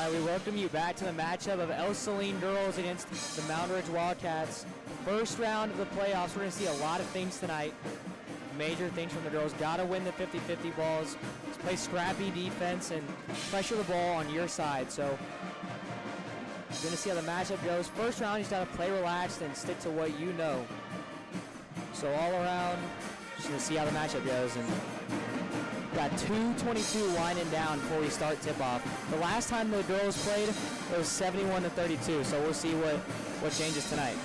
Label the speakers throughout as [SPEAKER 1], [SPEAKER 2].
[SPEAKER 1] All right, we welcome you back to the matchup of Ell-Saline girls against the Moundridge Wildcats. First round of the playoffs. We're going to see a lot of things tonight. Major things from the girls. Got to win the 50-50 balls. Let's play scrappy defense and pressure the ball on your side. So we're going to see how the matchup goes. First round, you just got to play relaxed and stick to what you know. So all around, just going to see how the matchup goes. And got 2:22 winding down before we start tip-off. The last time the girls played, it was 71-32, so we'll see what changes tonight.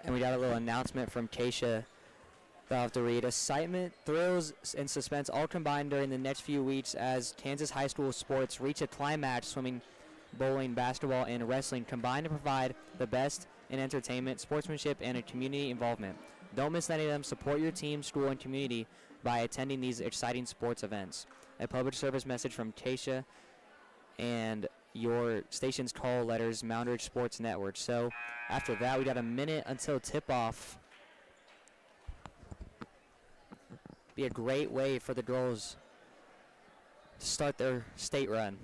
[SPEAKER 1] And we got a little announcement from Keisha that I'll have to read. Excitement, thrills, and suspense all combined during the next few weeks as Kansas high school sports reach a climax. Swimming, bowling, basketball, and wrestling combine to provide the best in entertainment, sportsmanship, and community involvement. Don't miss any of them. Support your team, school, and community by attending these exciting sports events. A public service message from Keisha and your station's call letters, Moundridge Sports Network. So after that, we got a minute until tip-off. Be a great way for the girls to start their state run.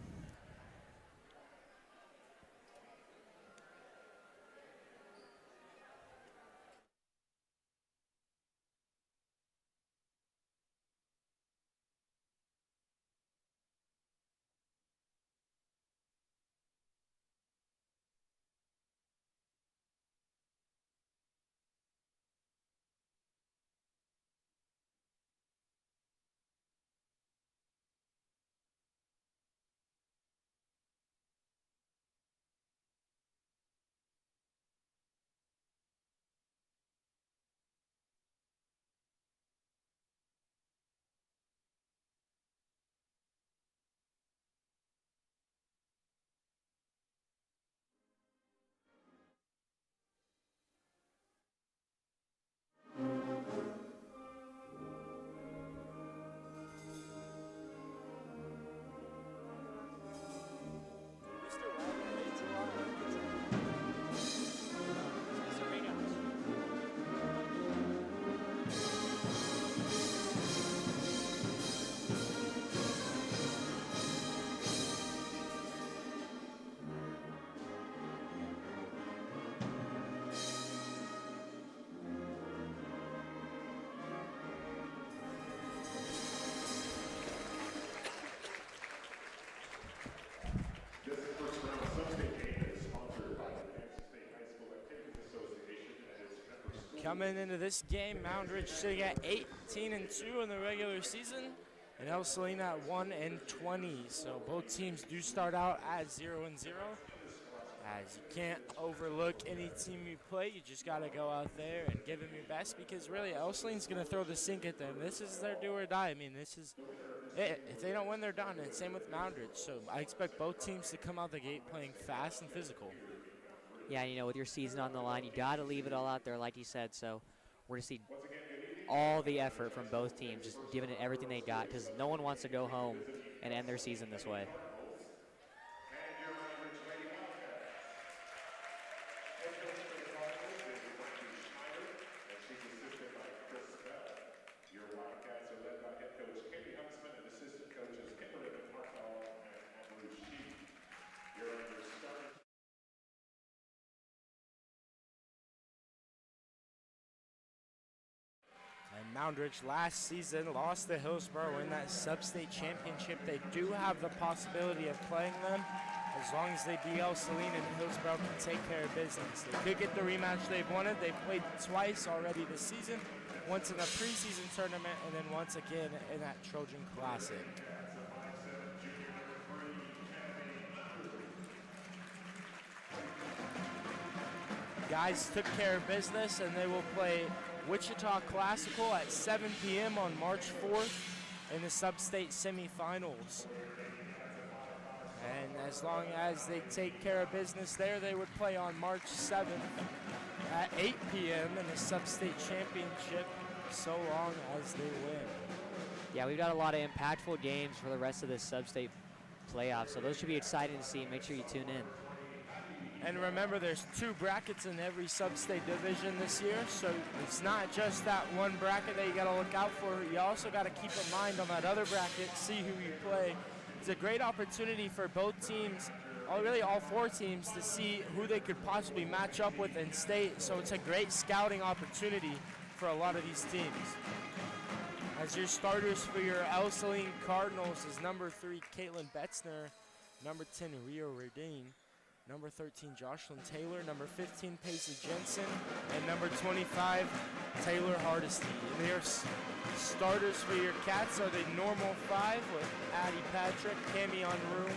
[SPEAKER 2] Coming into this game, Moundridge sitting at 18-2 in the regular season, and Ell-Saline at 1-20. So both teams do start out at 0-0. As you can't overlook any team you play, you just got to go out there and give them your best, because really Ell-Saline's going to throw the sink at them. This is their do or die. I mean, this is it. If they don't win, they're done. And same with Moundridge. So I expect both teams to come out the gate playing fast and physical.
[SPEAKER 1] Yeah, you know, with your season on the line, you got to leave it all out there, like you said. So we're going to see all the effort from both teams, just giving it everything they got, because no one wants to go home and end their season this way.
[SPEAKER 2] And Moundridge last season lost to Hillsborough in that sub-state championship. They do have the possibility of playing them as long as they beat Ell-Saline, and Hillsborough can take care of business. They could get the rematch they've wanted. They've played twice already this season, once in a preseason tournament and then once again in that Trojan Classic. guys took care of business, and they will play Wichita Classical at 7 p.m. on March 4th in the sub-state semifinals. And as long as they take care of business there, they would play on March 7th at 8 p.m. in the sub-state championship, so long as they win.
[SPEAKER 1] Yeah, we've got a lot of impactful games for the rest of this sub-state playoff, so those should be exciting to see. Make sure you tune in.
[SPEAKER 2] And remember, there's 2 brackets in every sub-state division this year, so it's not just that one bracket that you got to look out for. You also got to keep in mind on that other bracket, see who you play. It's a great opportunity for both teams, really all 4 teams, to see who they could possibly match up with in state. So it's a great scouting opportunity for a lot of these teams. As your starters for your Ell-Saline Cardinals is number 3, Caitlin Betzner, number 10, Rio Redine, number 13, Jocelyn Taylor, number 15, Paisley Jensen, and number 25, Taylor Hardesty. And your starters for your Cats are the normal 5 with Addie Patrick, Cami Unruh,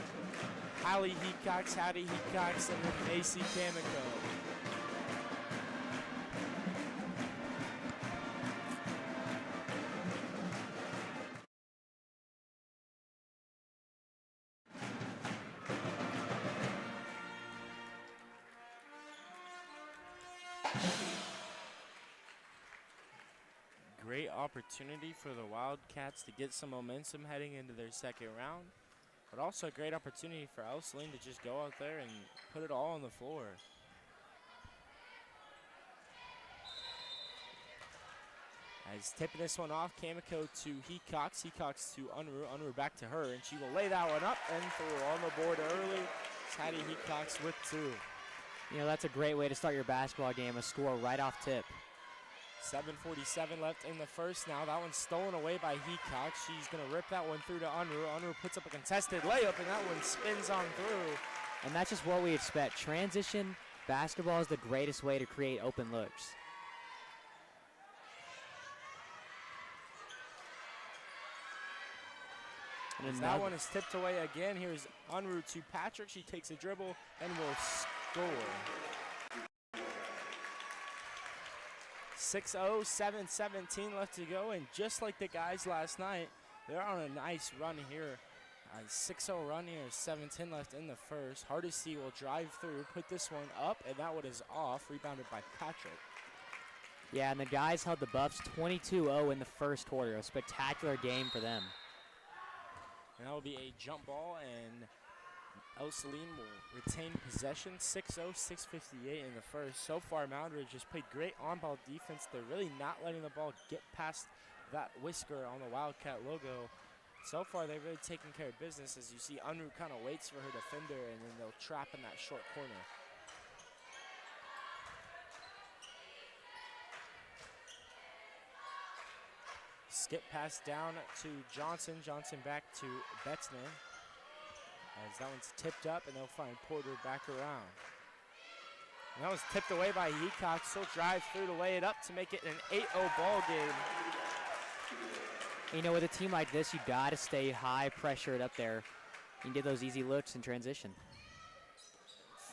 [SPEAKER 2] Hallie Hecox, Hattie Hecox, and then Macy Camico. Great opportunity for the Wildcats to get some momentum heading into their second round, but also a great opportunity for Ell-Saline to just go out there and put it all on the floor. As tipping this one off, Camico to Hecox, Hecox to Unruh, Unruh back to her, and she will lay that one up and through on the board early. It's Hattie Hecox with 2.
[SPEAKER 1] You know, that's a great way to start your basketball game, a score right off tip.
[SPEAKER 2] 7:47 left in the first now. That one's stolen away by Hecox. She's going to rip that one through to Unruh. Unruh puts up a contested layup, and that one spins on through.
[SPEAKER 1] And that's just what we expect. Transition basketball is the greatest way to create open looks.
[SPEAKER 2] And that one is tipped away again. Here's Unruh to Patrick. She takes a dribble and will score. 6-0, 7:17 left to go, and just like the guys last night, they're on a nice run here. A 6-0 run here, 7:10 left in the first. Hardesty will drive through, put this one up, and that one is off, rebounded by Patrick.
[SPEAKER 1] Yeah, and the guys held the Buffs 22-0 in the first quarter. A spectacular game for them.
[SPEAKER 2] And that will be a jump ball, and Ell-Saline will retain possession. 6-0, 6:58 in the first. So far, Moundridge has played great on-ball defense. They're really not letting the ball get past that whisker on the Wildcat logo. So far, they've really taken care of business. As you see, Unruh kind of waits for her defender, and then they'll trap in that short corner. Skip pass down to Johnson. Johnson back to Betzner. As that one's tipped up, and they'll find Porter back around. And that was tipped away by Hecox. He'll drive through to lay it up to make it an 8-0 ball game.
[SPEAKER 1] You know, with a team like this, you got to stay high pressured up there. You can get those easy looks in transition.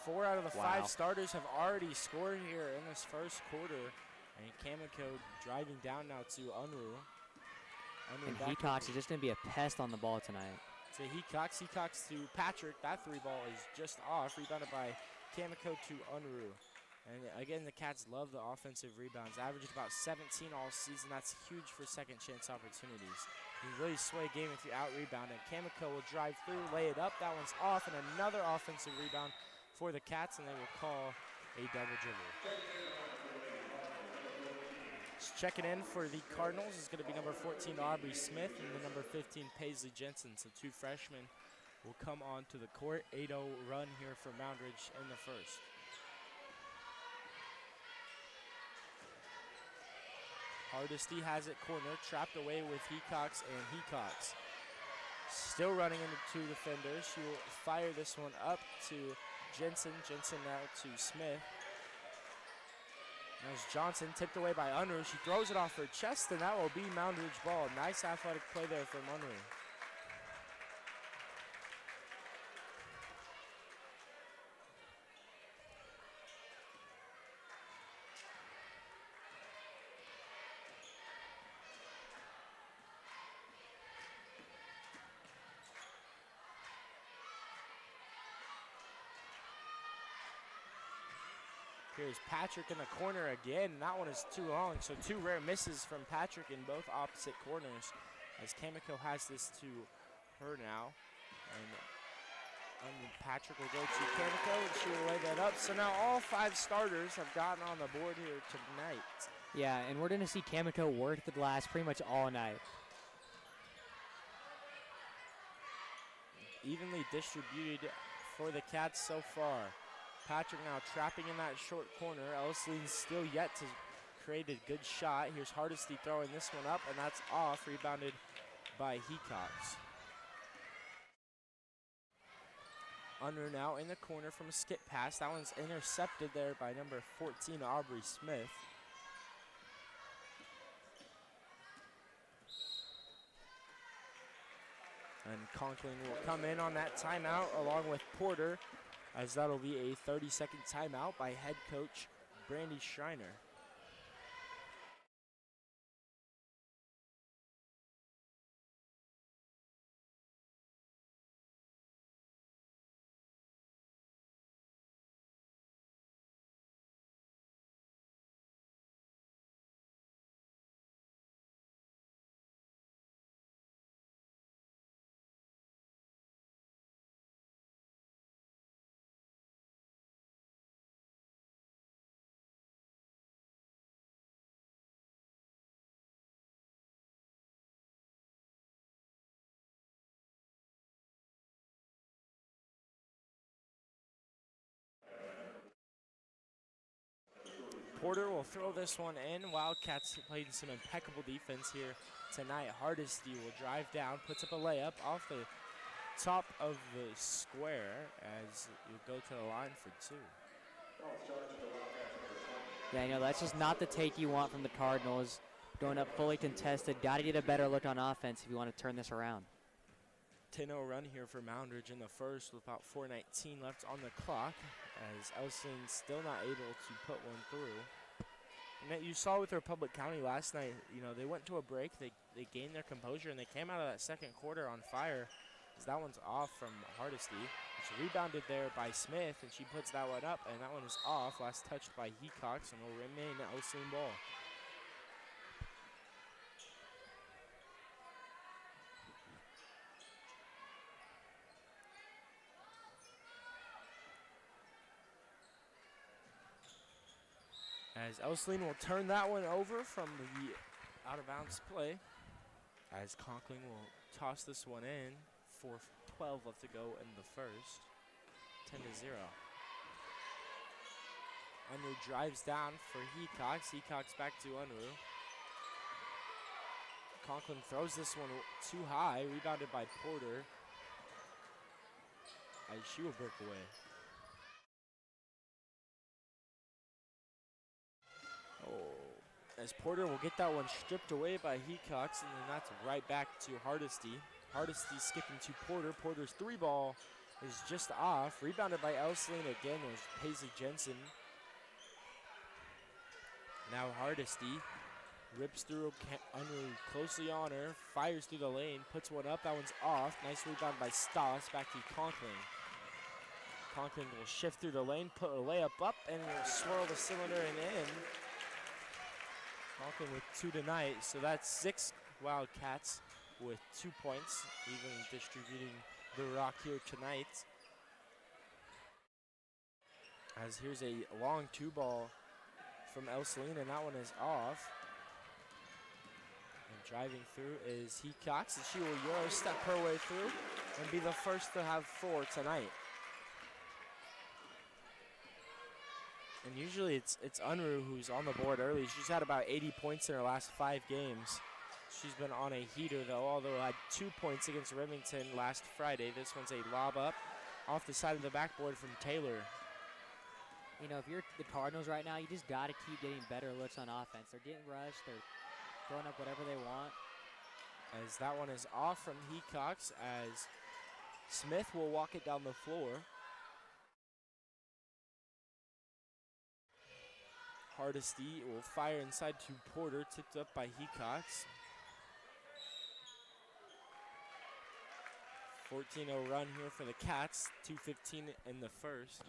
[SPEAKER 2] 4 out of the 5 starters have already scored here in this first quarter. And Camico driving down now to Unruh.
[SPEAKER 1] And Hecox is just going to be a pest on the ball tonight.
[SPEAKER 2] To Hecox, Hecox to Patrick. That 3 ball is just off, rebounded by Camico to Unruh. And again, the Cats love the offensive rebounds. Averaged about 17 all season. That's huge for second chance opportunities. You really sway a game if you're out rebounding. Camico will drive through, lay it up. That one's off, and another offensive rebound for the Cats, and they will call a double dribble. Just checking in for the Cardinals is going to be number 14, Aubrey Smith, and the number 15, Paisley Jensen. So 2 freshmen will come on to the court. 8-0 run here for Moundridge in the first. Hardesty has it corner, trapped away with Hecox, and Hecox still running into 2 defenders. She will fire this one up to Jensen. Jensen now to Smith. As Johnson tipped away by Unruh. She throws it off her chest, and that will be Moundridge ball. Nice athletic play there from Unruh. Here's Patrick in the corner again. That one is too long, so 2 rare misses from Patrick in both opposite corners as Kamiko has this to her now. And Patrick will go to Kamiko, and she will lay that up. So now all 5 starters have gotten on the board here tonight.
[SPEAKER 1] Yeah, and we're going to see Kamiko work the glass pretty much all night.
[SPEAKER 2] Evenly distributed for the Cats so far. Patrick now trapping in that short corner. Ell-Saline still yet to create a good shot. Here's Hardesty throwing this one up, and that's off, rebounded by Hecox. Unruh now in the corner from a skip pass. That one's intercepted there by number 14, Aubrey Smith. And Conklin will come in on that timeout along with Porter, as that'll be a 30-second timeout by head coach Brandy Schreiner. Porter will throw this one in. Wildcats playing some impeccable defense here tonight. Hardesty will drive down, puts up a layup off the top of the square as you go to the line for 2.
[SPEAKER 1] Yeah, I know that's just not the take you want from the Cardinals. Going up fully contested. Got to get a better look on offense if you want to turn this around.
[SPEAKER 2] 10-0 run here for Moundridge in the first with about 4:19 left on the clock, as Ell-Saline still not able to put one through. And that you saw with Republic County last night, you know, they went to a break, they gained their composure, and they came out of that second quarter on fire, as that one's off from Hardesty. It's rebounded there by Smith, and she puts that one up, and that one is off, last touched by Hecox, and will remain Ell-Saline ball. As Ell-Saline will turn that one over from the out-of-bounds play, as Conklin will toss this one in. 4:12 left to go in the first. 10-0. Unruh drives down for Hecox. Hecox back to Unruh. Conklin throws this one too high, rebounded by Porter, as she will break away. As Porter will get that one stripped away by Hecox, and then that's right back to Hardesty. Hardesty skipping to Porter. Porter's 3-ball is just off. Rebounded by Ell-Saline again was Paisley Jensen. Now Hardesty rips through Unruh closely on her, fires through the lane, puts one up. That one's off. Nice rebound by Stoss. Back to Conklin. Conklin will shift through the lane, put a layup up, and will swirl the cylinder and in. Conklin with 2 tonight, so that's 6 Wildcats with 2 points, evenly distributing the rock here tonight. As here's a long 2-ball from Ell-Saline, and that one is off. And driving through is Hecox, and she will Euro step her way through and be the first to have 4 tonight. And usually it's Unruh who's on the board early. She's had about 80 points in her last 5 games. She's been on a heater though, although had 2 points against Remington last Friday. This one's a lob up off the side of the backboard from Taylor.
[SPEAKER 1] You know, if you're the Cardinals right now, you just got to keep getting better looks on offense. They're getting rushed. They're throwing up whatever they want.
[SPEAKER 2] As that one is off from Hecox, as Smith will walk it down the floor. Hardesty will fire inside to Porter, tipped up by Hecox. 14-0 run here for the Cats, 2:15 in the first.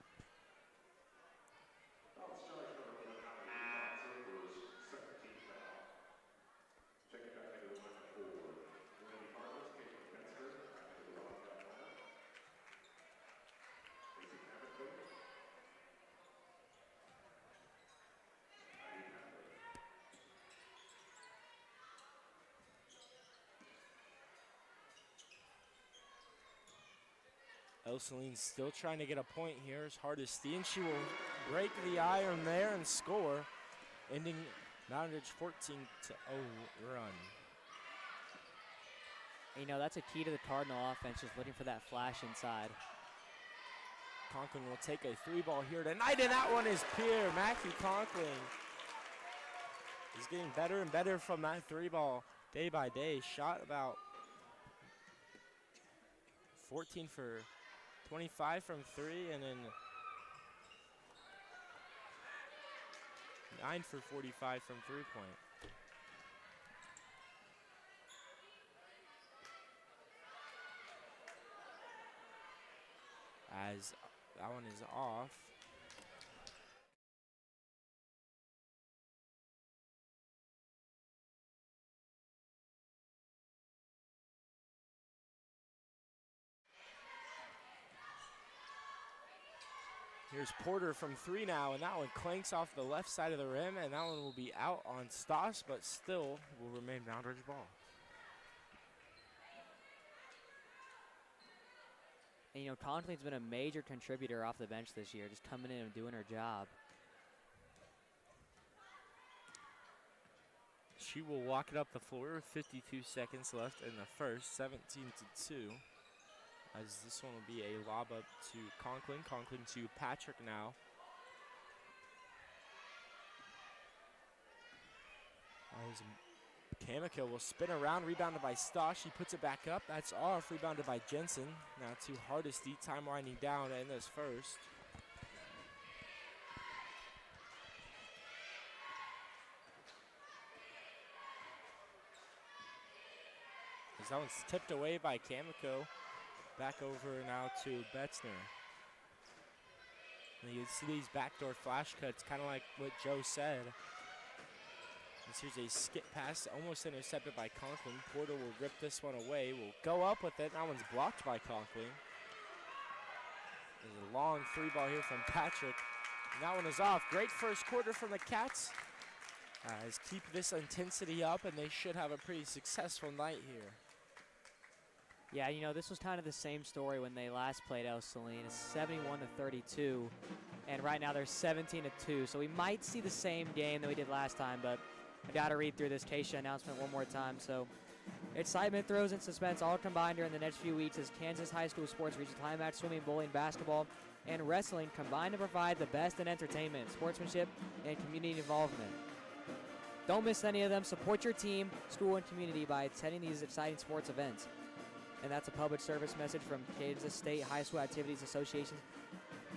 [SPEAKER 2] Ell-Saline still trying to get a point here. It's Hardesty, and she will break the iron there and score, ending Moundridge 14-0 run.
[SPEAKER 1] You know, that's a key to the Cardinal offense, just looking for that flash inside.
[SPEAKER 2] Conklin will take a 3-ball here tonight, and that one is pure. Matthew Conklin is getting better and better from that 3-ball day by day. Shot about 14 for 25 from 3, and then 9 for 45 from 3-point. As that one is off. Here's Porter from 3 now, and that one clanks off the left side of the rim, and that one will be out on Stoss, but still will remain Moundridge ball.
[SPEAKER 1] And, you know, Conklin's been a major contributor off the bench this year, just coming in and doing her job.
[SPEAKER 2] She will walk it up the floor. 52 seconds left in the first, 17-2. As this one will be a lob up to Conklin. Conklin to Patrick now. As Kamiko will spin around, rebounded by Stoss. She puts it back up. That's off, rebounded by Jensen. Now to Hardesty, time winding down in this first. As that one's tipped away by Kamiko. Back over now to Betzner. And you see these backdoor flash cuts, kind of like what Joe said. Here's a skip pass, almost intercepted by Conklin. Porter will rip this one away, will go up with it. That one's blocked by Conklin. There's a long 3-ball here from Patrick. And that one is off. Great first quarter from the Cats. As keep this intensity up, and they should have a pretty successful night here.
[SPEAKER 1] Yeah, you know, this was kind of the same story when they last played Ell-Saline. It's 71-32, and right now they're 17-2. So we might see the same game that we did last time, but I got to read through this Keisha announcement one more time. So excitement, throws, and suspense all combined during the next few weeks as Kansas high school sports reaches climax. Swimming, bowling, basketball, and wrestling combine to provide the best in entertainment, sportsmanship, and community involvement. Don't miss any of them. Support your team, school, and community by attending these exciting sports events. And that's a public service message from Kansas State High School Activities Association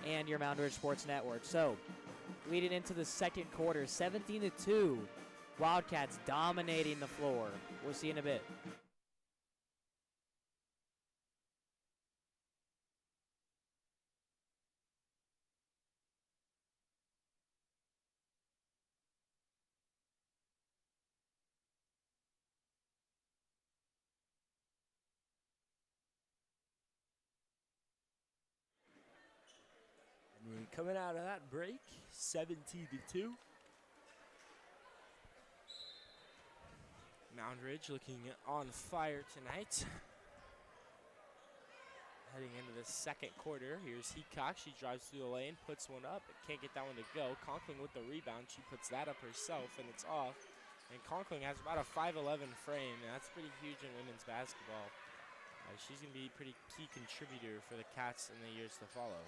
[SPEAKER 1] and your Moundridge Sports Network. So, leading into the second quarter, 17-2. Wildcats dominating the floor. We'll see in a bit.
[SPEAKER 2] And coming out of that break, 17-2. Moundridge looking on fire tonight. Heading into the second quarter, here's Heacock. She drives through the lane, puts one up, but can't get that one to go. Conklin with the rebound. She puts that up herself, and it's off. And Conklin has about a 5'11" frame, and that's pretty huge in women's basketball. She's going to be a pretty key contributor for the Cats in the years to follow.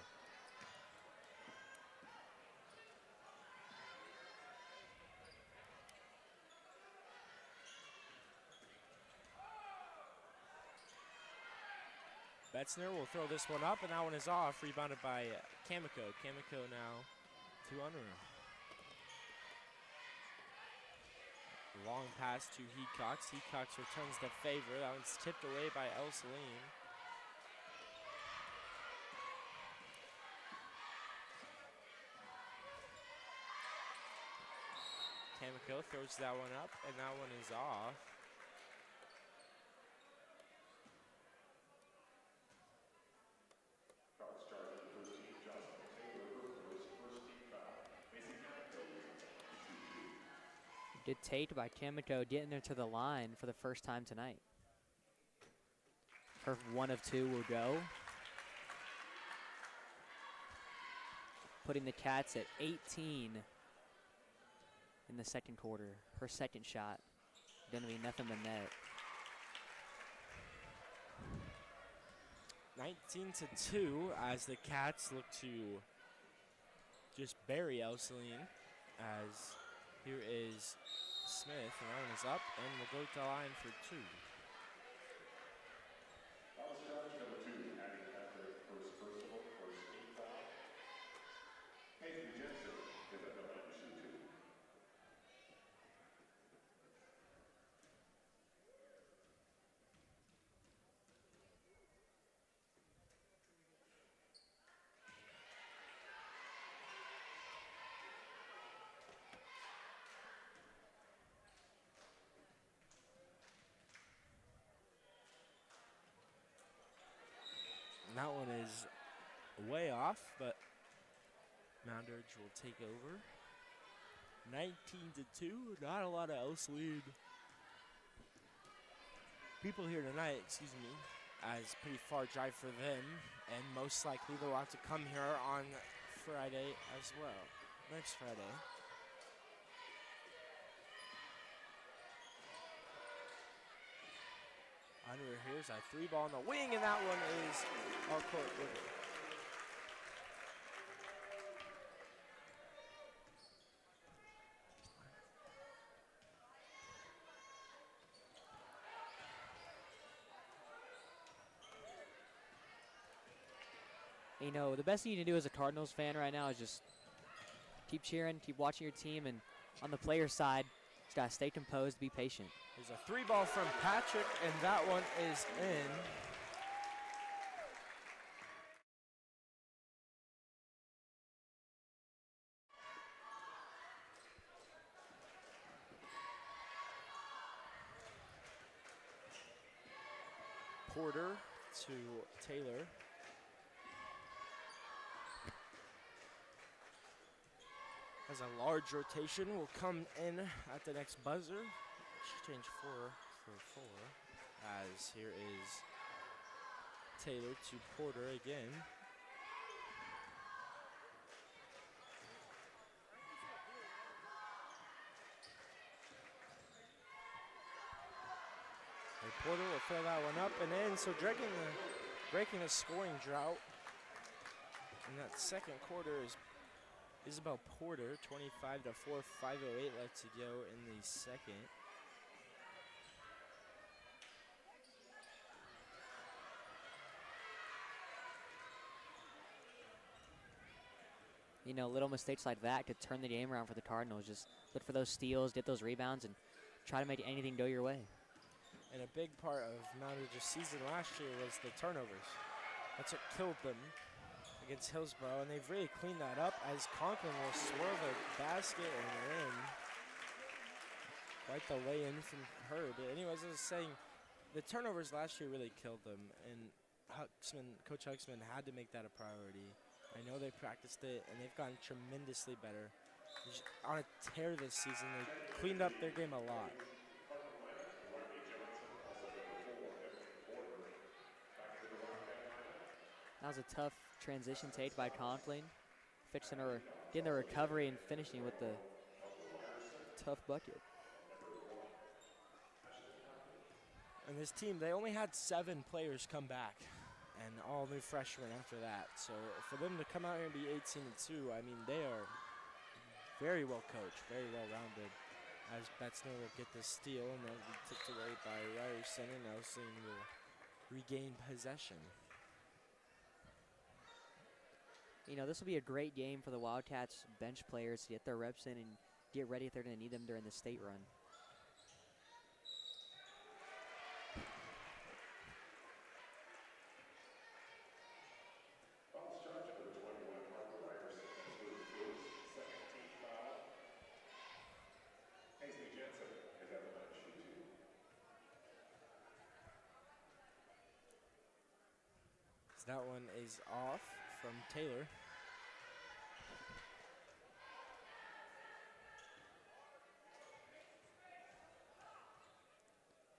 [SPEAKER 2] Betzner will throw this one up, and that one is off, rebounded by Kamiko. Kamiko now to Unruh. Long pass to Heacox. Heacox returns the favor. That one's tipped away by Ell-Saline. Kamiko throws that one up, and that one is off.
[SPEAKER 1] Good take by Kamiko, getting there to the line for the first time tonight. Her 1 of 2 will go. putting the Cats at 18 in the second quarter. Her second shot gonna be nothing but net.
[SPEAKER 2] 19-2 as the Cats look to just bury Ell-Saline, as here is Smith, and that one is up, and we'll go to the line for two. And that one is way off, but Moundridge will take over. 19-2, not a lot of Ell-Saline people here tonight, excuse me, as pretty far drive for them, and most likely they'll have to come here on Friday as well, next Friday. Under here's a three ball in the wing, and that one is our court winner.
[SPEAKER 1] You know, the best thing you can do as a Cardinals fan right now is just keep cheering, keep watching your team, and on the player side, just gotta stay composed, be patient.
[SPEAKER 2] There's a three ball from Patrick, and that one is in. Porter to Taylor. As a large rotation will come in at the next buzzer. Change 4 for 4, as here is Taylor to Porter again. And Porter will fill that one up and in, so breaking the scoring drought in that second quarter is Isabel Porter, 25-4, 5:08 left to go in the second.
[SPEAKER 1] You know, little mistakes like that could turn the game around for the Cardinals. Just look for those steals, get those rebounds, and try to make anything go your way.
[SPEAKER 2] And a big part of Moundridge's season last year was the turnovers. That's what killed them against Hillsborough, and they've really cleaned that up as Conklin will swerve a basket and in. Quite the lay-in from her. But anyways, I was saying, the turnovers last year really killed them, and Coach Huxman had to make that a priority. I know they practiced it, and they've gotten tremendously better. Just on a tear this season, they cleaned up their game a lot.
[SPEAKER 1] That was a tough transition take by Conklin, getting the recovery and finishing with the tough bucket.
[SPEAKER 2] And this team, they only had 7 players come back, and all new freshmen after that. So for them to come out here and be 18-2, I mean, they are very well coached, very well rounded. As Betzner will get the steal, and that'll be tipped away by Ryerson, and Ell-Saline will regain possession.
[SPEAKER 1] You know, this will be a great game for the Wildcats bench players to get their reps in and get ready if they're going to need them during the state run.
[SPEAKER 2] That one is off from Taylor.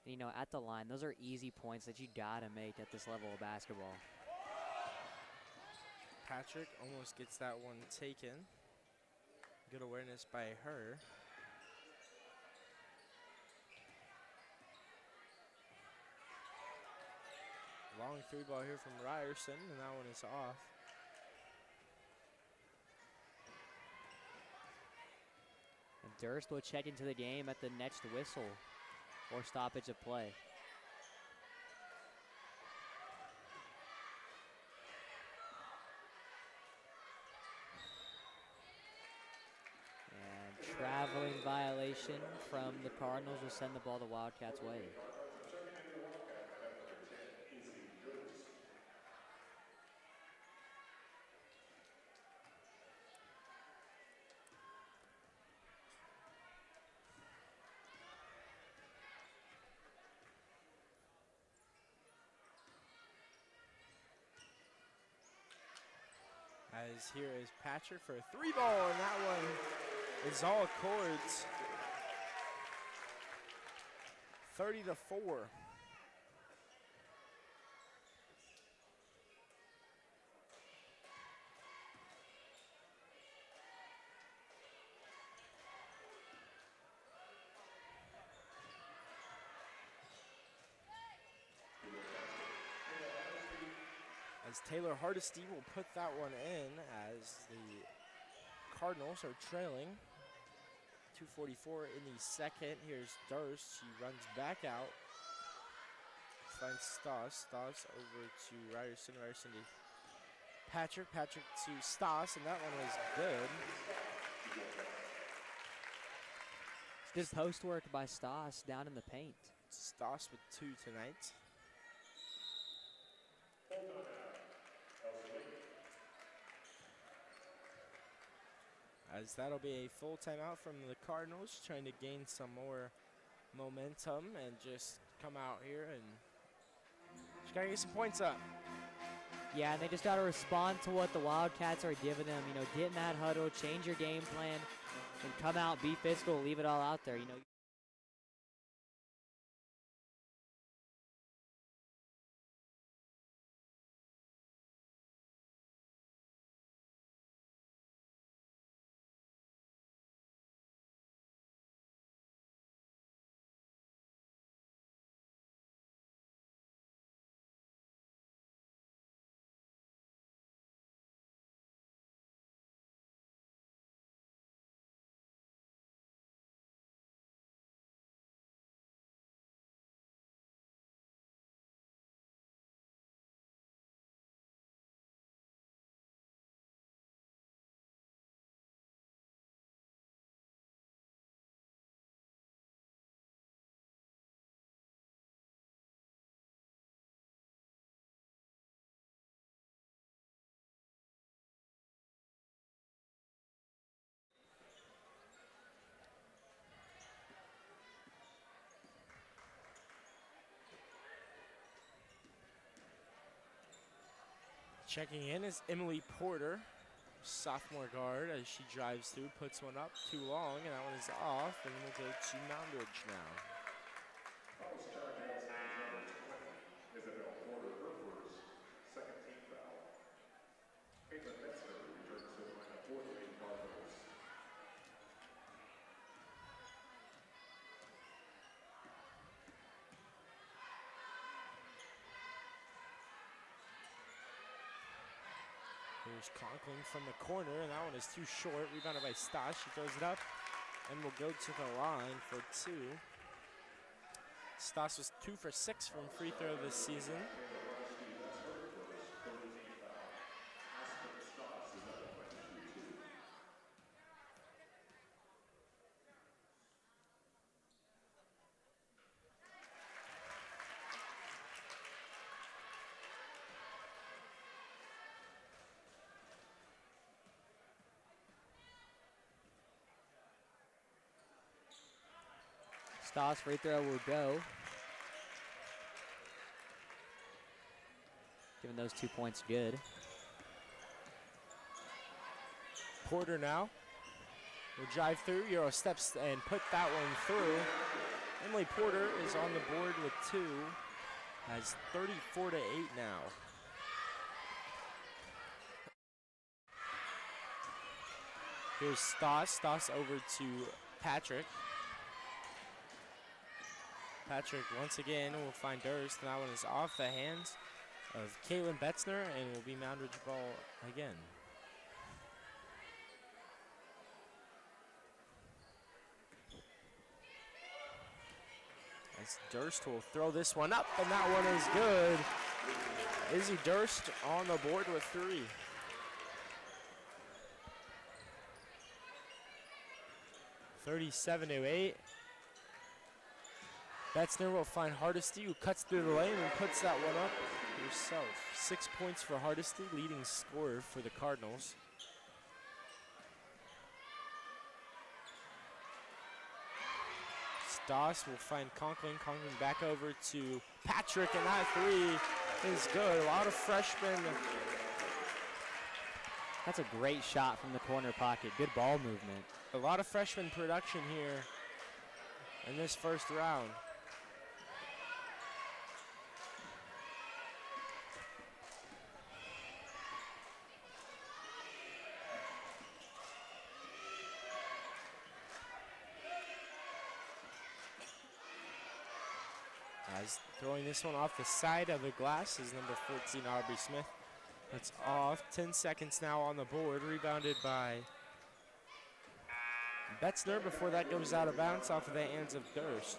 [SPEAKER 1] You know, at the line, those are easy points that you gotta make at this level of basketball.
[SPEAKER 2] Pass Patrick almost gets that one taken. Good awareness by her. Long three ball here from Ryerson, and that one is off.
[SPEAKER 1] And Durst will check into the game at the next whistle or stoppage of play. And traveling violation from the Cardinals will send the ball the Wildcats' way.
[SPEAKER 2] As here is Patrick for a three ball, and that one is all accords. 30-4. As Taylor Hardesty will put that one in as the Cardinals are trailing. 2:44 in the second. Here's Durst. She runs back out. Finds Stoss. Stoss over to Ryerson. Ryerson to Patrick. Patrick to Stoss, and that one was good.
[SPEAKER 1] Good post work by Stoss down in the paint.
[SPEAKER 2] Stoss with 2 tonight. As that'll be a full timeout from the Cardinals, trying to gain some more momentum and just come out here and just gotta get some points up.
[SPEAKER 1] Yeah, and they just got to respond to what the Wildcats are giving them. You know, get in that huddle, change your game plan, and come out, be physical, leave it all out there. You know.
[SPEAKER 2] Checking in is Emily Porter, sophomore guard, as she drives through, puts one up too long, and that one is off, and we'll go to Moundridge now. Here's Conklin from the corner, and that one is too short. Rebounded by Stoss. She throws it up and will go to the line for 2. Stoss was 2 for 6 from free throw this season.
[SPEAKER 1] Stoss free throw will go. Giving those 2 points good.
[SPEAKER 2] Porter now will drive through. Euro steps and put that one through. Emily Porter is on the board with 2. Has 34-8 now. Here's Stoss. Stoss over to Patrick. Patrick once again will find Durst, and that one is off the hands of Caitlin Betzner, and will be Moundridge ball again. As Durst will throw this one up, and that one is good. Izzy Durst on the board with 3. (37-8). Betzner will find Hardesty, who cuts through the lane and puts that one up herself. 6 points for Hardesty, leading scorer for the Cardinals. Stoss will find Conklin. Conklin back over to Patrick, and that 3 is good. A lot of freshmen.
[SPEAKER 1] That's a great shot from the corner pocket. Good ball movement.
[SPEAKER 2] A lot of freshman production here in this first round. As throwing this one off the side of the glass is number 14, Aubrey Smith. That's off. 10 seconds now on the board. Rebounded by Betzner before that goes out of bounds off of the hands of Durst.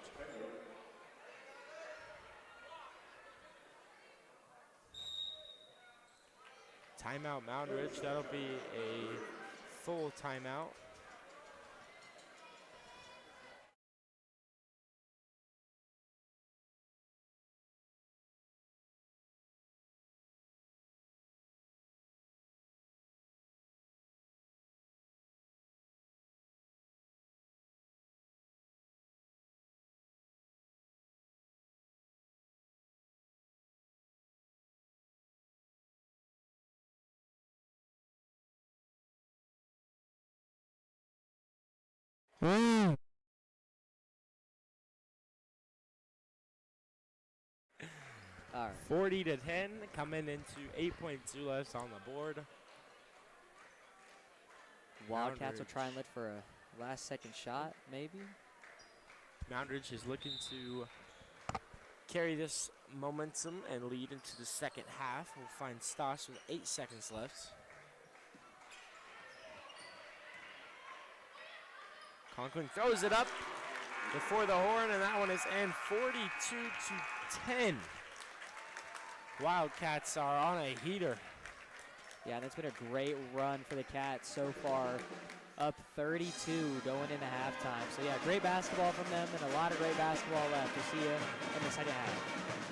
[SPEAKER 2] Timeout Moundridge. That'll be a full timeout.
[SPEAKER 1] All right.
[SPEAKER 2] 40-10, coming into 8.2 left on the board.
[SPEAKER 1] Wildcats will
[SPEAKER 2] Moundridge.
[SPEAKER 1] try and look for a last-second shot, maybe.
[SPEAKER 2] Moundridge is looking to carry this momentum and lead into the second half. We'll find Stoss with 8 seconds left. Conklin throws it up before the horn, and that one is in. 42-10. Wildcats are on a heater.
[SPEAKER 1] Yeah, that's been a great run for the Cats so far. Up 32 going into halftime. So, yeah, great basketball from them and a lot of great basketball left. We'll see you in the second half.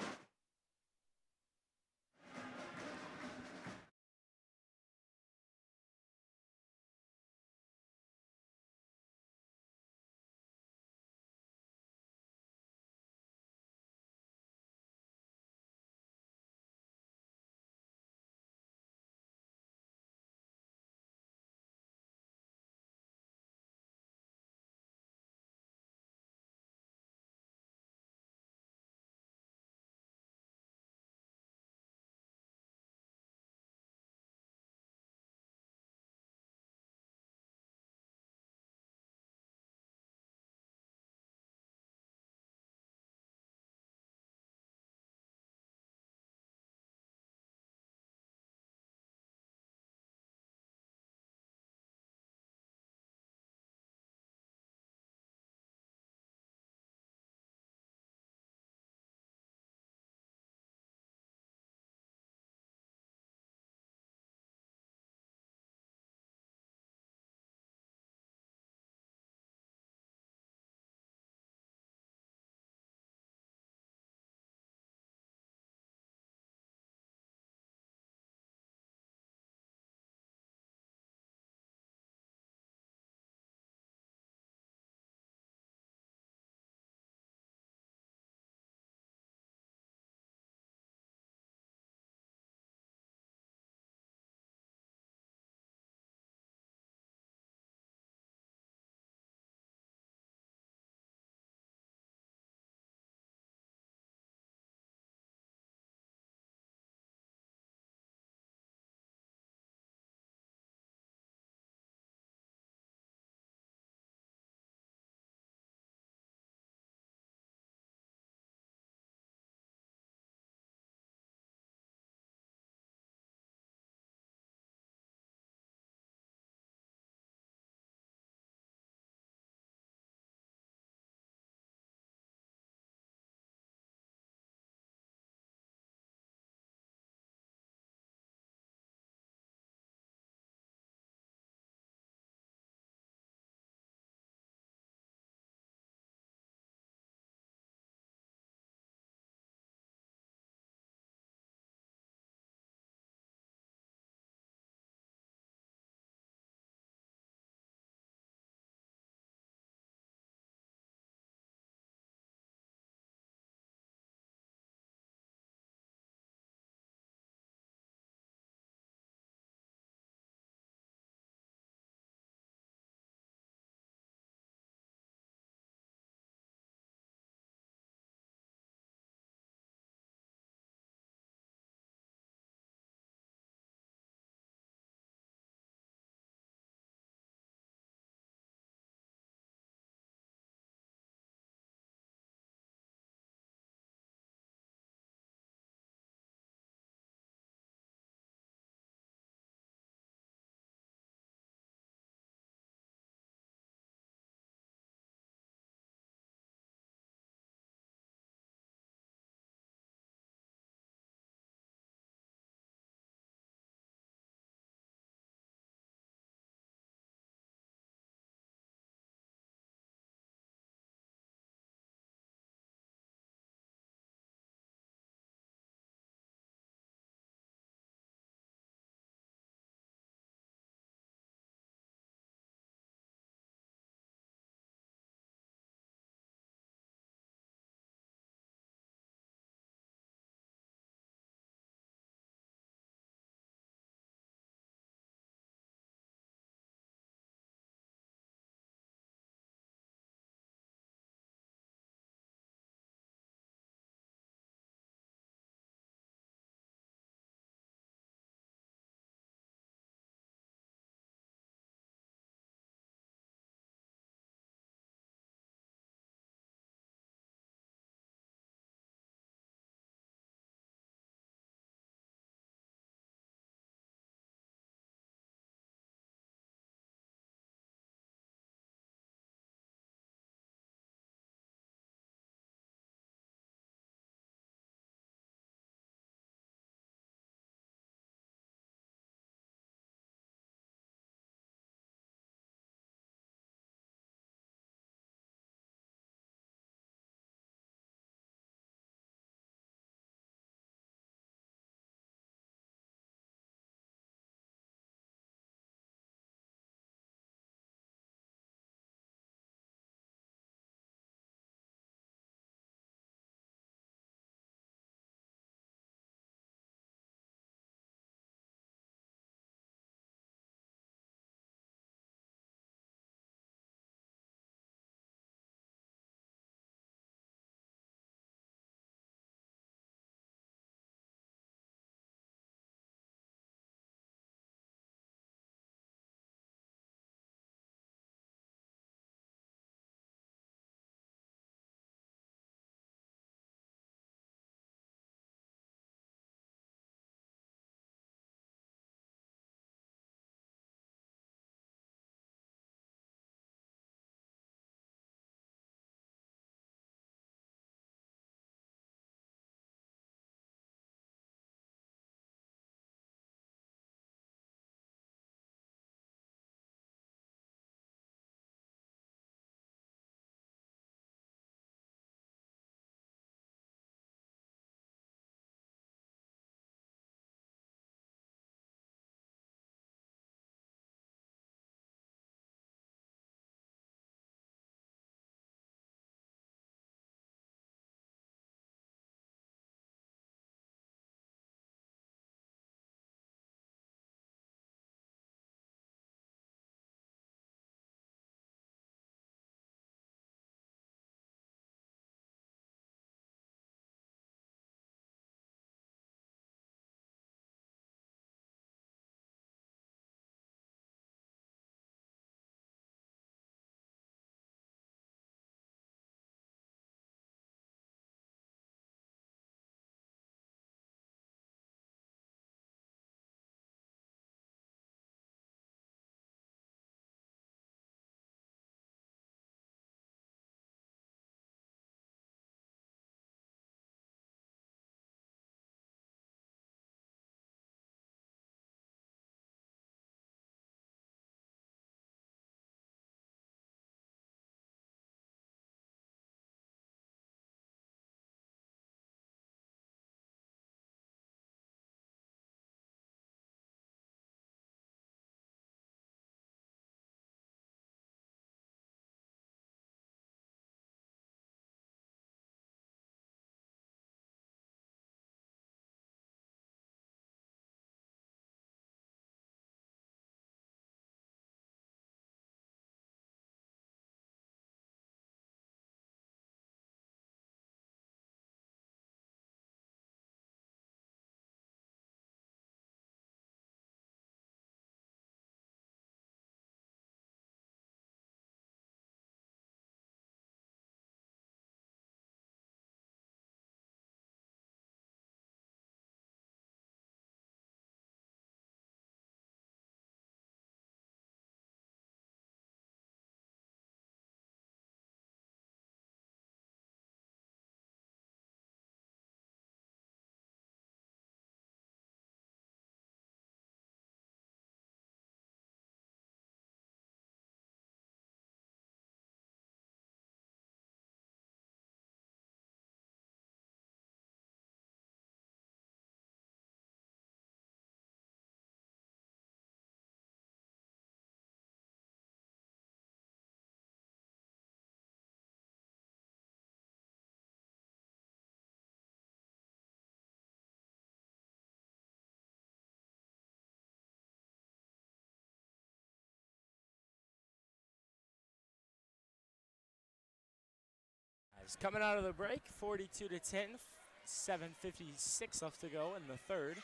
[SPEAKER 2] As coming out of the break, 42-10, 7:56 left to go in the third.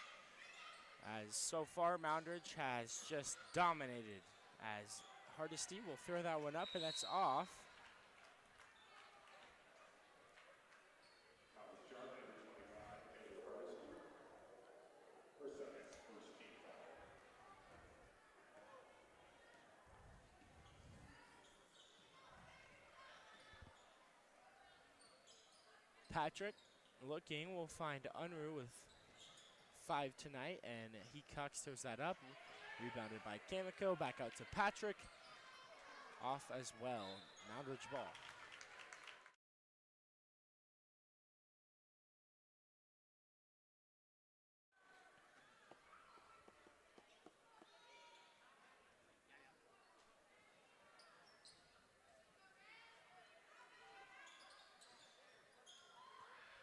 [SPEAKER 2] As so far, Moundridge has just dominated. As Hardesty will throw that one up, and that's off. Patrick looking, will find Unruh with 5 tonight, and Hecox throws that up. Rebounded by Kamiko, back out to Patrick. Off as well, Moundridge ball.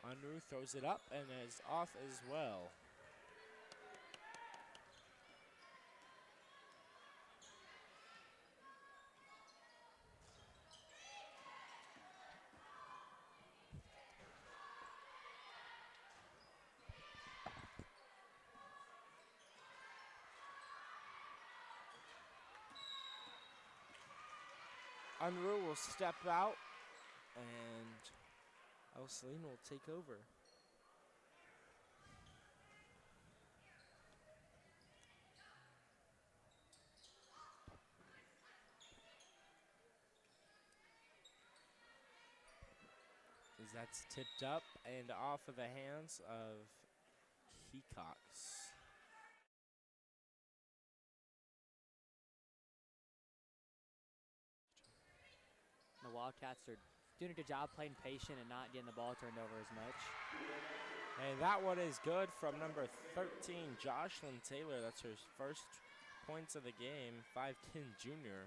[SPEAKER 2] Unruh throws it up and is off as well. Unruh will step out, and Ell-Saline will take over. As that's tipped up and off of the hands of Hecox.
[SPEAKER 1] The Wildcats are doing a good job playing patient and not getting the ball turned over as much.
[SPEAKER 2] And that one is good from number 13, Jocelyn Taylor. That's her first points of the game, 5'10" junior.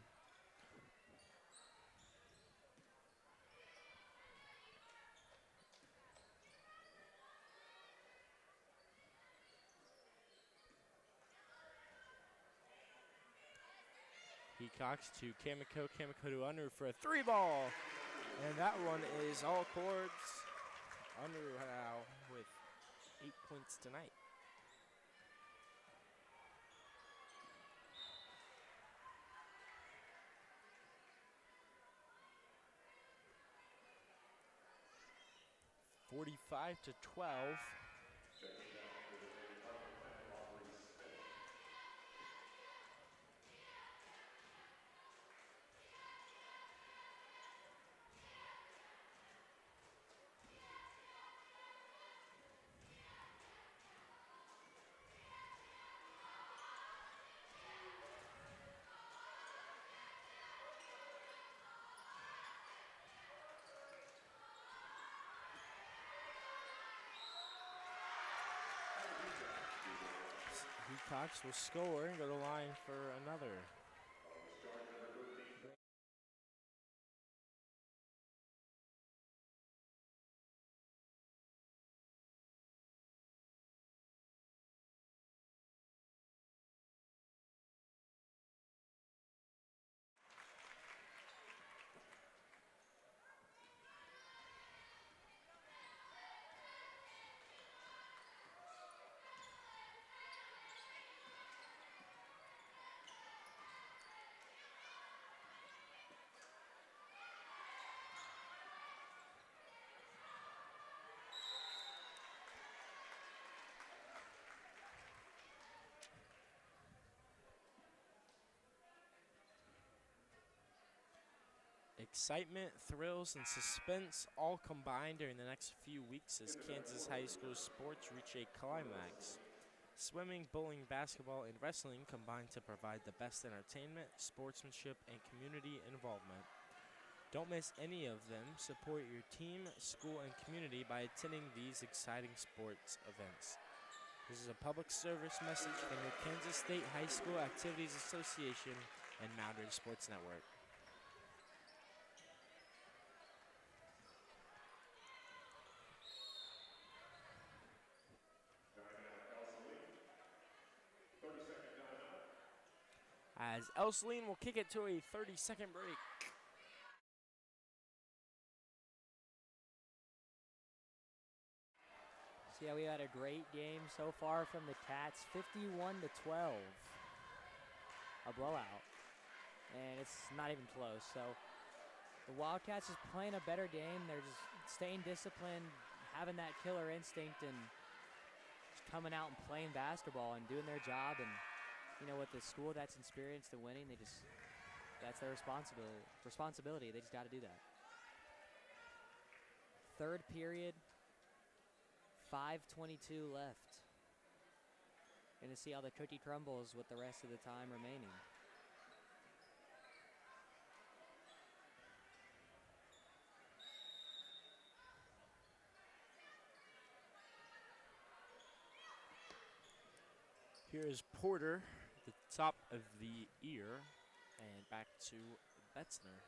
[SPEAKER 2] Hecox to Kamiko, Kamiko to Unruh for a 3-ball. And that one is all chords. Unruh now with 8 points tonight. (45-12). Hecox will score and go to the line for another. Excitement, thrills, and suspense all combined during the next few weeks as Kansas high school sports reach a climax. Swimming, bowling, basketball, and wrestling combine to provide the best entertainment, sportsmanship, and community involvement. Don't miss any of them. Support your team, school, and community by attending these exciting sports events. This is a public service message from the Kansas State High School Activities Association and Moundridge Sports Network. As Ell-Saline will kick it to a 30-second break.
[SPEAKER 1] So yeah, we had a great game so far from the Cats, 51-12, a blowout, and it's not even close. So the Wildcats is playing a better game. They're just staying disciplined, having that killer instinct, and just coming out and playing basketball and doing their job. And you know, with the school that's experienced and winning, that's their responsibility. They just got to do that. Third period, 5:22 left. Going to see how the cookie crumbles with the rest of the time remaining.
[SPEAKER 2] Here is Porter, the top of the ear, and back to Betzner.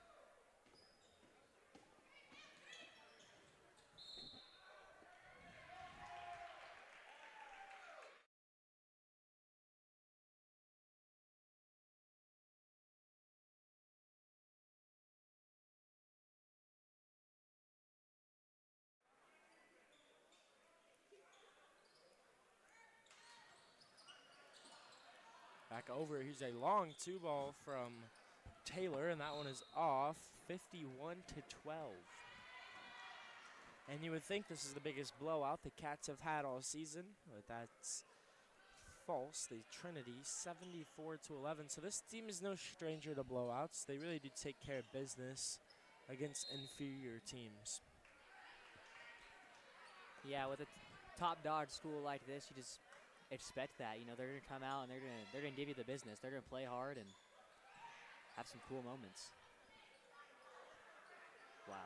[SPEAKER 2] Back over, here's a long two ball from Taylor, and that one is off, 51-12. And you would think this is the biggest blowout the Cats have had all season, but that's false. The Trinity, 74-11. So this team is no stranger to blowouts. They really do take care of business against inferior teams.
[SPEAKER 1] Yeah, with a top dog school like this, you just expect that. You know, they're gonna come out and they're gonna give you the business. They're gonna play hard and have some cool moments. Wow.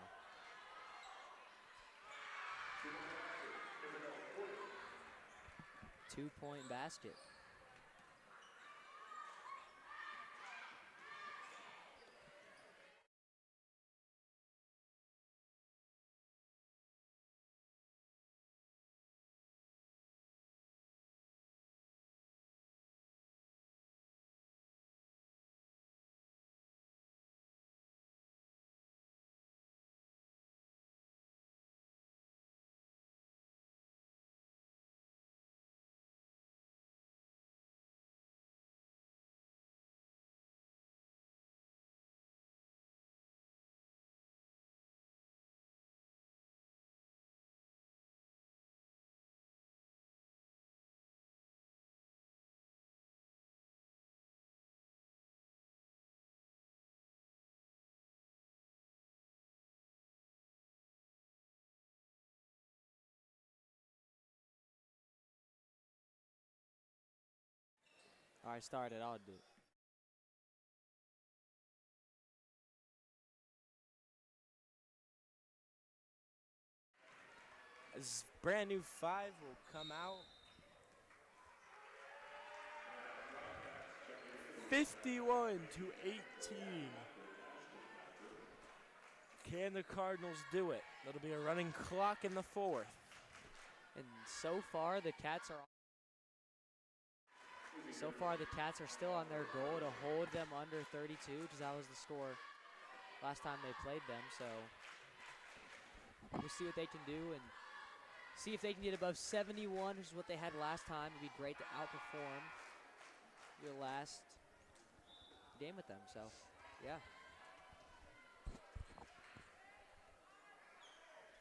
[SPEAKER 1] Two-point basket. All right, started. I'll do it.
[SPEAKER 2] As brand new 5 will come out. 51-18. Can the Cardinals do it? It'll be a running clock in the 4th.
[SPEAKER 1] And so far the Cats are still on their goal to hold them under 32, because that was the score last time they played them. So we'll see what they can do and see if they can get above 71, which is what they had last time. It'd be great to outperform your last game with them. So, yeah.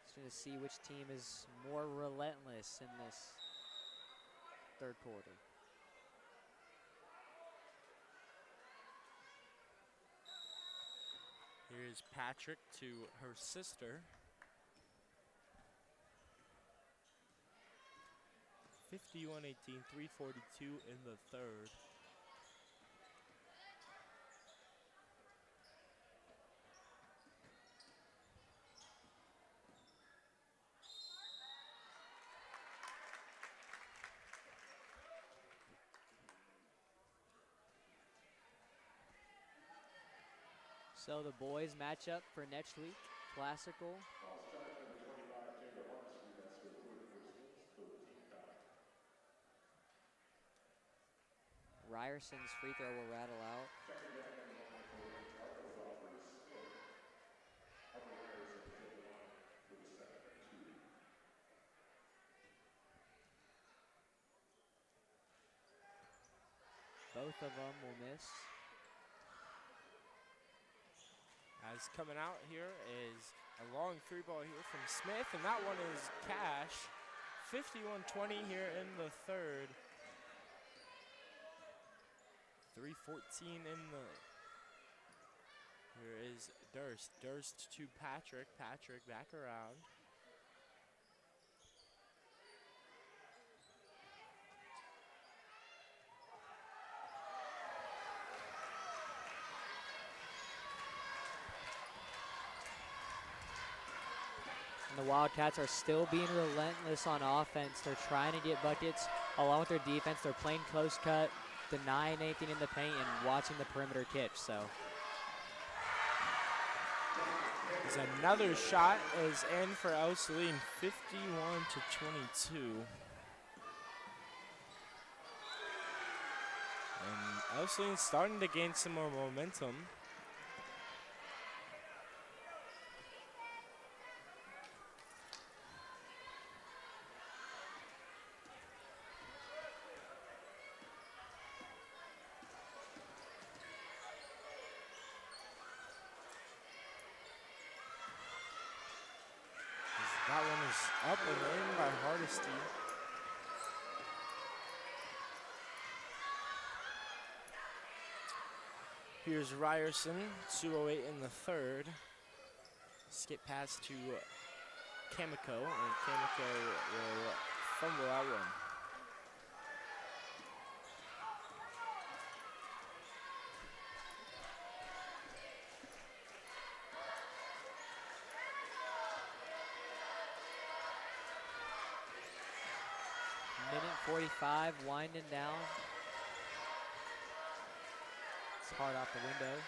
[SPEAKER 1] Just going to see which team is more relentless in this third quarter.
[SPEAKER 2] Here's Patrick to her sister. 51-18, 3:42 in the third.
[SPEAKER 1] So the boys match up for next week, Classical. Ryerson's free throw will rattle out. Both of them will miss.
[SPEAKER 2] As coming out here is a long 3-ball here from Smith, and that one is cash. 51-20 here in the third. 3:14 in the. Here is Durst. Durst to Patrick. Patrick back around.
[SPEAKER 1] And the Wildcats are still being relentless on offense. They're trying to get buckets along with their defense. They're playing close cut, denying anything in the paint, and watching the perimeter catch. So
[SPEAKER 2] There's another shot is in for Ell-Saline, 51-22. And Ell-Saline's starting to gain some more momentum. That one is up and in by Hardesty. Here's Ryerson, 2:08 in the third. Skip pass to Kamiko, and Kamiko will fumble that one.
[SPEAKER 1] minute 45, winding down. It's hard off the window.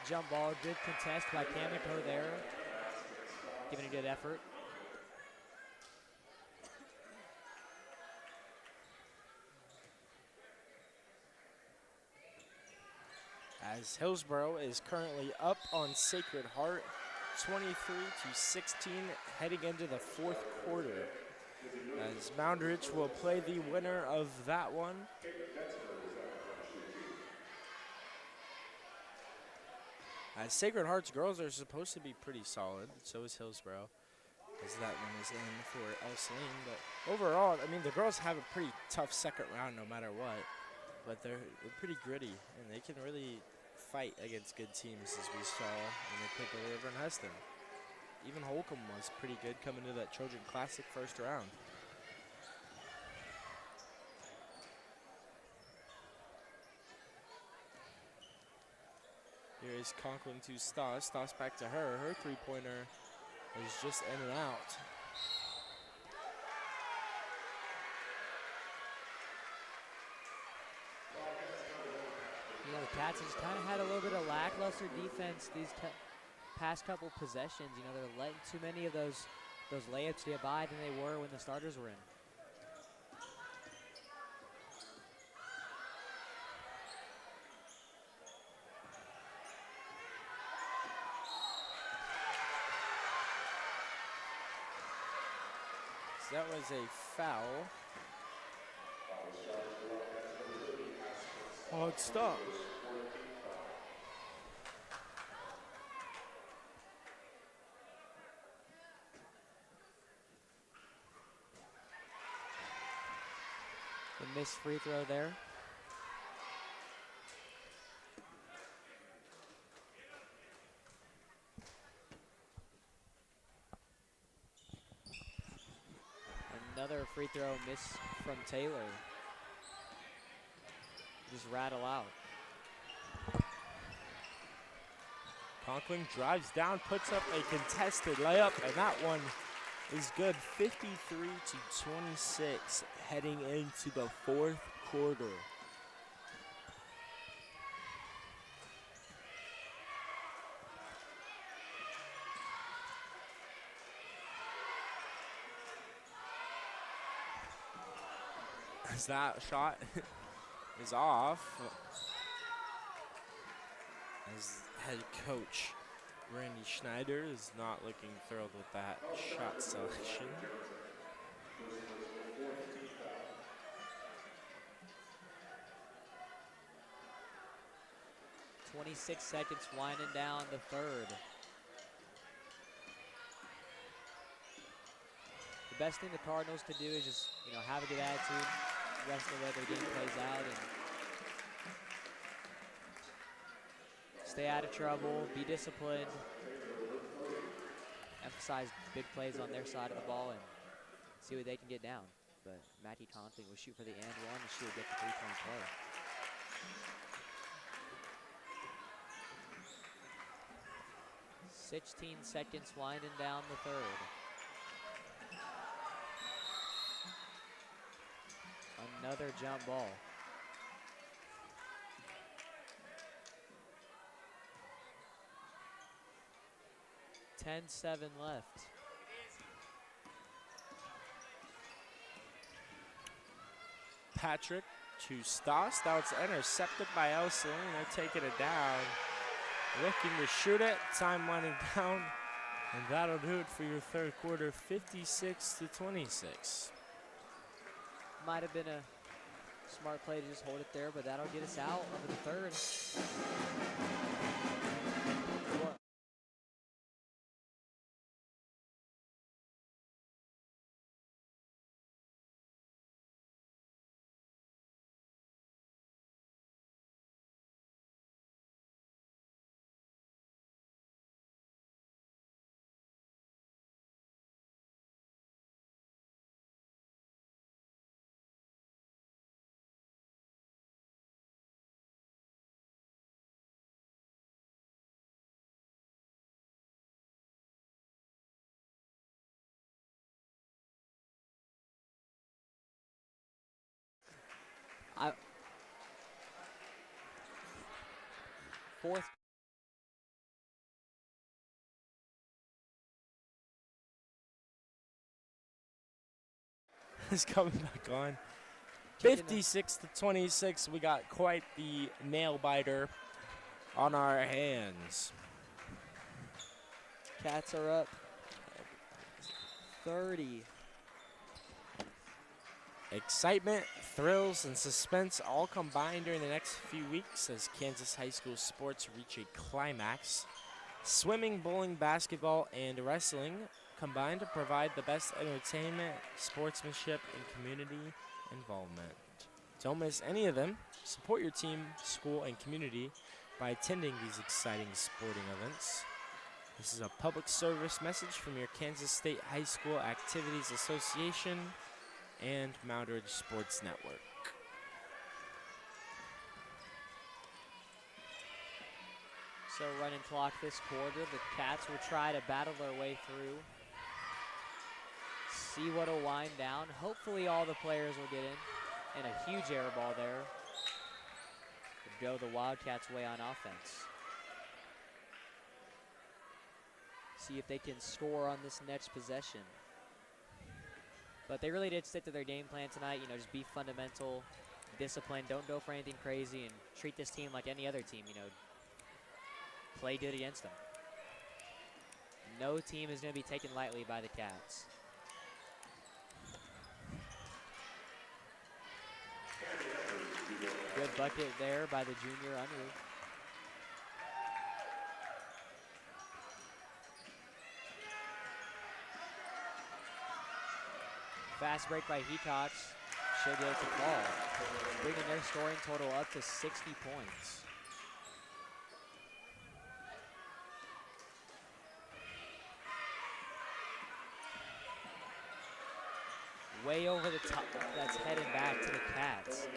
[SPEAKER 1] Jump ball, good contest by Kamiko there. Giving a good effort.
[SPEAKER 2] As Hillsborough is currently up on Sacred Heart, 23-16, heading into the fourth quarter. As Moundridge will play the winner of that one. As Sacred Heart's girls are supposed to be pretty solid, so is Hillsborough, as that one is in for Ell-Saline. But overall, I mean, the girls have a pretty tough second round no matter what, but they're pretty gritty, and they can really fight against good teams, as we saw when they played the River and Heston. Even Holcomb was pretty good coming to that Trojan Classic first round. Here is Conklin to Stoss. Stoss back to her. Her three-pointer is just in and out.
[SPEAKER 1] You know, the Cats have kind of had a little bit of lackluster defense these past couple possessions. You know, they're letting too many of those layups get by than they were when the starters were in.
[SPEAKER 2] So that was a foul. Hard stop.
[SPEAKER 1] The missed free throw there. Another free throw miss from Taylor. Just rattle out.
[SPEAKER 2] Conklin drives down, puts up a contested layup, and that one is good. 53-26 heading into the fourth quarter. As that shot is off, as head coach Randy Schneider is not looking thrilled with that shot selection.
[SPEAKER 1] 26 seconds winding down the third. The best thing the Cardinals could do is just, have a good attitude the rest of the way their game plays out and stay out of trouble, be disciplined, emphasize big plays on their side of the ball and see what they can get down. But Mackie Conklin will shoot for the and one and she will get the three-point play. .16 seconds winding down the third. Another jump ball. .10-7 left.
[SPEAKER 2] Patrick to Stoss. Now it's intercepted by Ell-Saline. They're taking it down. Looking to shoot it. Time winding down. And that'll do it for your third quarter, 56-26.
[SPEAKER 1] Might have been a smart play to just hold it there, but that'll get us out of the third. Fourth.
[SPEAKER 2] Is coming back on. 56-26. We got quite the nail biter on our hands.
[SPEAKER 1] Cats are up 30.
[SPEAKER 2] Excitement, thrills, and suspense all combined during the next few weeks as Kansas high school sports reach a climax. Swimming, bowling, basketball, and wrestling combine to provide the best entertainment, sportsmanship, and community involvement. Don't miss any of them. Support your team, school, and community by attending these exciting sporting events. This is a public service message from your Kansas State High School Activities Association and Moundridge Sports Network.
[SPEAKER 1] So running clock this quarter, the Cats will try to battle their way through. See what'll wind down. Hopefully all the players will get in. And a huge air ball there. Would go the Wildcats' way on offense. See if they can score on this next possession. But they really did stick to their game plan tonight. Just be fundamental, disciplined, don't go for anything crazy, and treat this team like any other team. Play good against them. No team is going to be taken lightly by the Cats. Good bucket there by the junior Unruh. Fast break by Hecox. Should get it to fall. Bringing their scoring total up to 60 points. Way over the top, that's heading back to the Cats.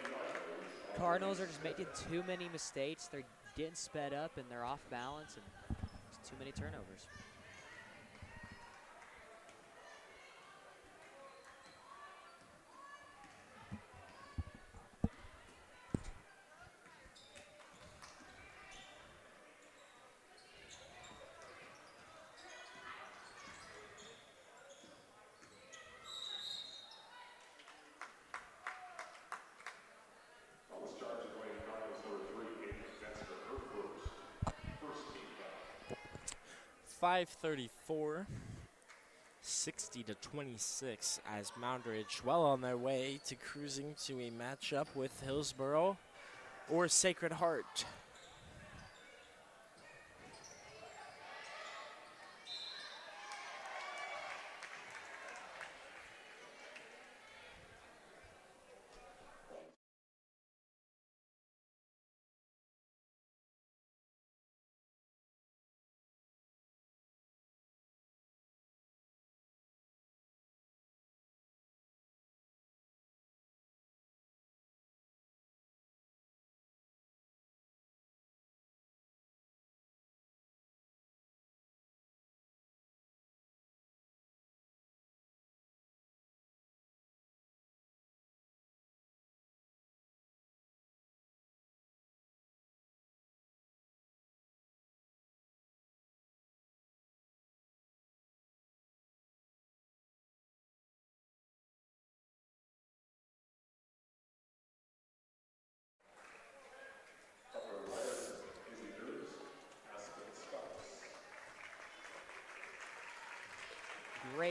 [SPEAKER 1] Cardinals are just making too many mistakes. They're getting sped up and they're off balance and just too many turnovers.
[SPEAKER 2] .534, 60-26 as Moundridge well on their way to cruising to a matchup with Hillsboro or Sacred Heart.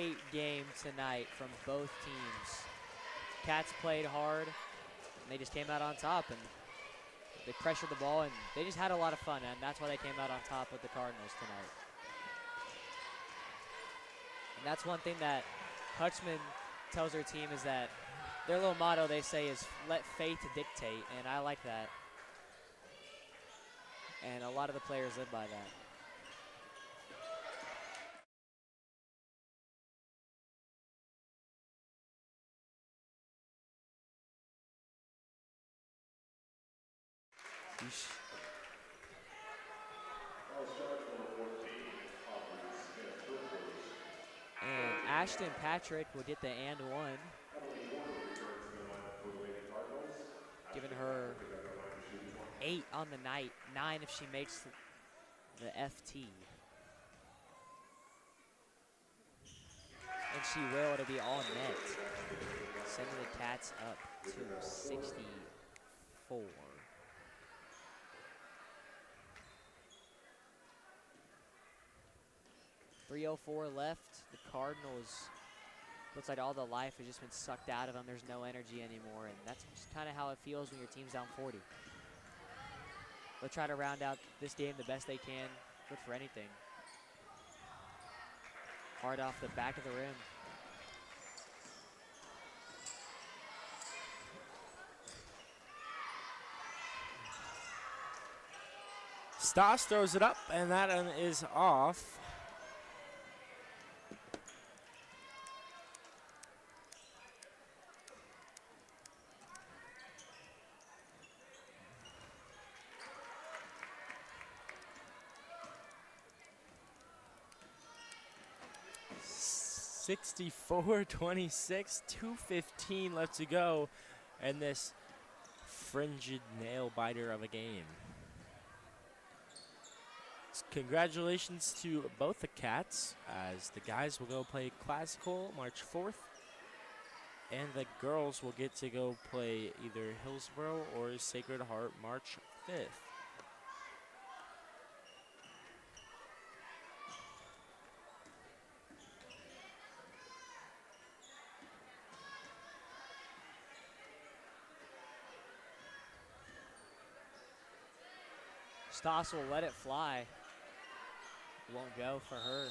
[SPEAKER 1] great game tonight from both teams. Cats played hard, and they just came out on top, and they pressured the ball, and they just had a lot of fun, and that's why they came out on top with the Cardinals tonight. And that's one thing that Hutchman tells their team is that their little motto, they say, is let faith dictate, and I like that. And a lot of the players live by that. Yeesh. And Ashton Patrick will get the and one, giving her 8 on the night, 9 if she makes the FT. And she will, it'll be all net, sending the Cats up to 64. .304 left. The Cardinals, looks like all the life has just been sucked out of them. There's no energy anymore, and that's just kind of how it feels when your team's down 40. They'll try to round out this game the best they can. Good for anything. Hard off the back of the rim.
[SPEAKER 2] Stas throws it up, and that one is off. (64-26), 2:15 left to go, and this frigid nail biter of a game. Congratulations to both the Cats, as the guys will go play Classical March 4th, and the girls will get to go play either Hillsborough or Sacred Heart March 5th.
[SPEAKER 1] Stas will let it fly. Won't go for her.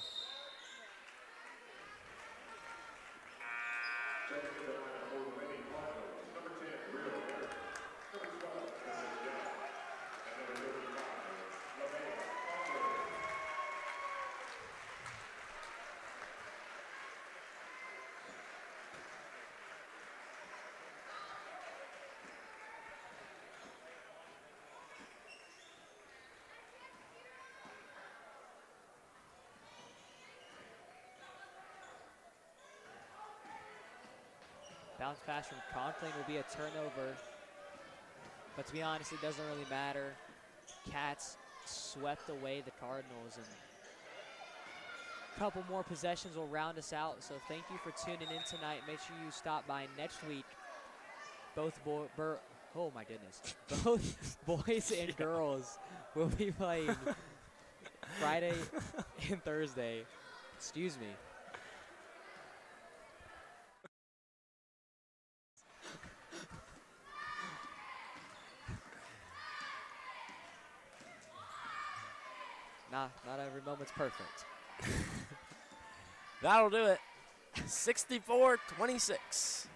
[SPEAKER 1] Bounce pass from Conklin will be a turnover. But to be honest, it doesn't really matter. Cats swept away the Cardinals, and a couple more possessions will round us out. So thank you for tuning in tonight. Make sure you stop by next week. Both oh my goodness. Both boys and girls will be playing Friday and Thursday. Excuse me. Not every moment's perfect.
[SPEAKER 2] That'll do it. 64-26.